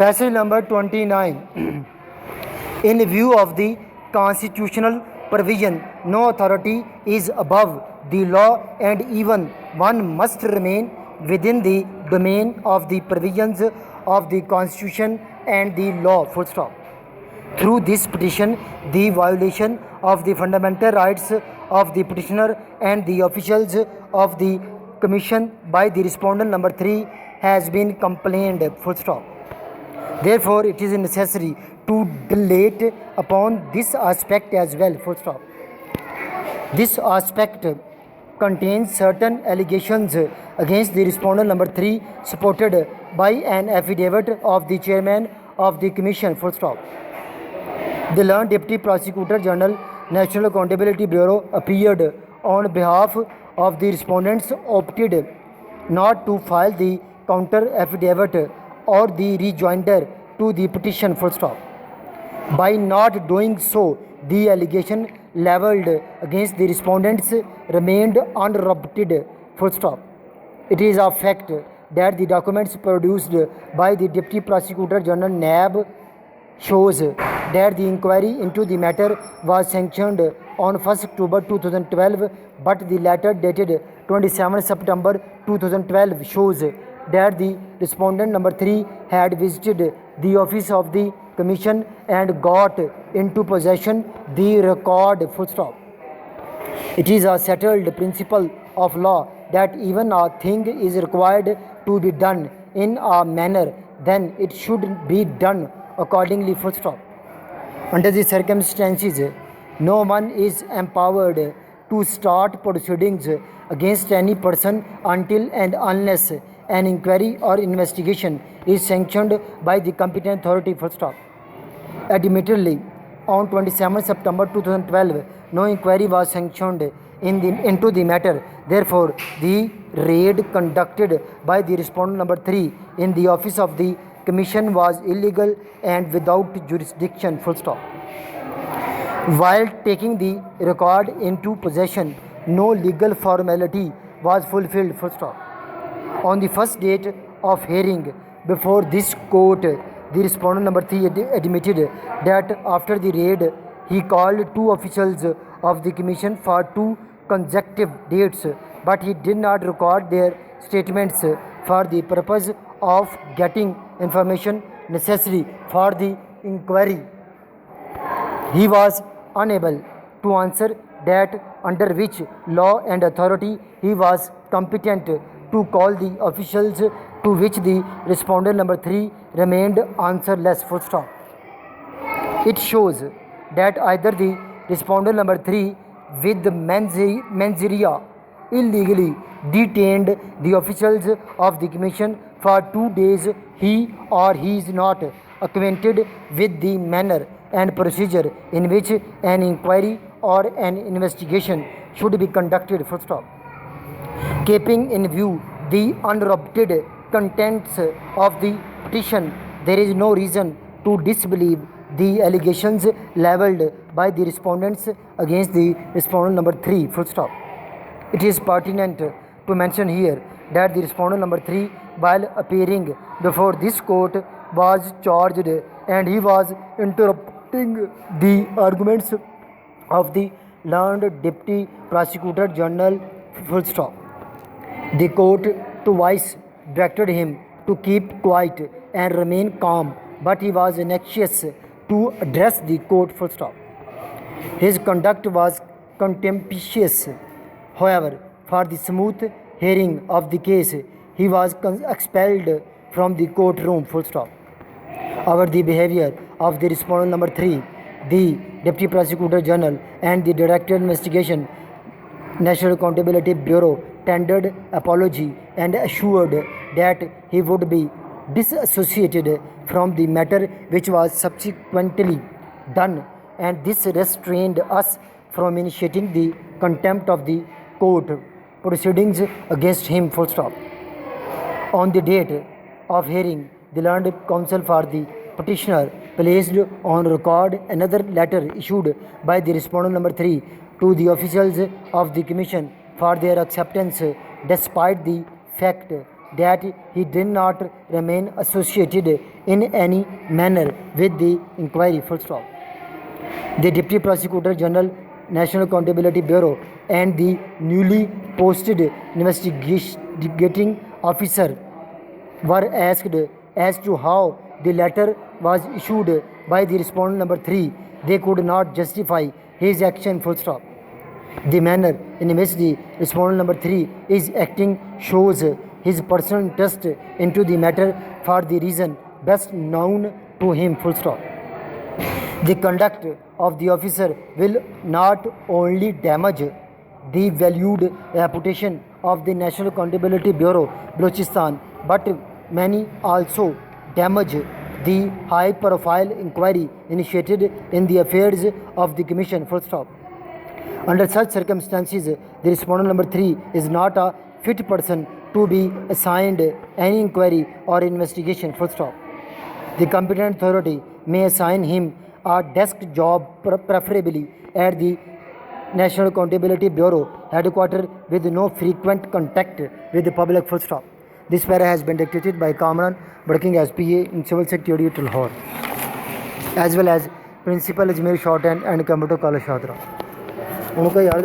Passage number 29. In view of the constitutional provision, no authority is above the law, and even one must remain within the domain of the provisions of the Constitution and the law. Full stop. Through this petition, the violation of the fundamental rights of the petitioner and the officials of the Commission by the respondent number 3 has been complained. Full stop. Therefore, it is necessary to dilate upon this aspect as well. Full stop. This aspect contains certain allegations against the respondent number 3 supported by an affidavit of the chairman of the commission. Full stop. The learned Deputy Prosecutor General, National Accountability Bureau, appeared on behalf of the respondents, opted not to file the counter affidavit or the rejoinder to the petition. Full stop. By not doing so, the allegation levelled against the respondents remained unrebutted. Full stop. It is a fact that the documents produced by the Deputy Prosecutor General NAB shows that the inquiry into the matter was sanctioned on 1st October 2012, but the letter dated 27 September 2012 shows that the respondent number 3 had visited the office of the commission and got into possession the record. Full stop. It is a settled principle of law that even a thing is required to be done in a manner, then it should be done accordingly. Full stop. Under the circumstances, no one is empowered to start proceedings against any person until and unless an inquiry or investigation is sanctioned by the competent authority. Full stop. Admittedly, on 27 September 2012, no inquiry was sanctioned into the matter. Therefore, the raid conducted by the respondent number 3 in the office of the commission was illegal and without jurisdiction. Full stop. While taking the record into possession, no legal formality was fulfilled. Full stop. On the first date of hearing before this court, the respondent number 3 admitted that after the raid, he called 2 officials of the commission for 2 consecutive dates, but he did not record their statements for the purpose of getting information necessary for the inquiry. He was unable to answer that under which law and authority he was competent to call the officials, to which the respondent number 3 remained answerless. Full stop. It shows that either the respondent number 3 with the mens rea illegally detained the officials of the commission for 2 days, he or he is not acquainted with the manner and procedure in which an inquiry or an investigation should be conducted. Full stop. Keeping in view the unrebutted contents of the petition, there is no reason to disbelieve the allegations levelled by the respondents against the respondent number 3. Full stop. It is pertinent to mention here that the respondent number 3, while appearing before this court, was charged and he was interrupting the arguments of the learned Deputy Prosecutor General. Full stop. The court twice directed him to keep quiet and remain calm, but he was anxious to address the court. Full stop. His conduct was contemptuous. However, for the smooth hearing of the case, he was expelled from the courtroom. Full stop. Over the behavior of the respondent number 3, the Deputy Prosecutor General and the Director of Investigation, National Accountability Bureau, tendered apology and assured that he would be disassociated from the matter which was subsequently done, and this restrained us from initiating the contempt of the court proceedings against him. Full stop. On the date of hearing, the learned counsel for the petitioner placed on record another letter issued by the respondent number 3 to the officials of the commission for their acceptance, despite the fact that he did not remain associated in any manner with the inquiry. Full stop. The Deputy Prosecutor General, National Accountability Bureau, and the newly posted investigating officer were asked as to how the letter was issued by the respondent number 3. They could not justify his action. Full stop. The manner in which the respondent number 3 is acting shows his personal interest into the matter for the reason best known to him. Full stop. The conduct of the officer will not only damage the valued reputation of the National Accountability Bureau, Balochistan, but many also damage the high-profile inquiry initiated in the affairs of the Commission. Full stop. Under such circumstances, the respondent number 3 is not a fit person to be assigned any inquiry or investigation. Full stop. The competent authority may assign him a desk job, preferably at the National Accountability Bureau headquarters with no frequent contact with the public. Full stop. This para has been dictated by Kamran, working as PA in Civil Secretariat Lahore, as well as Principal Ajmer Shorthand and Computer College Shadra. उनका यार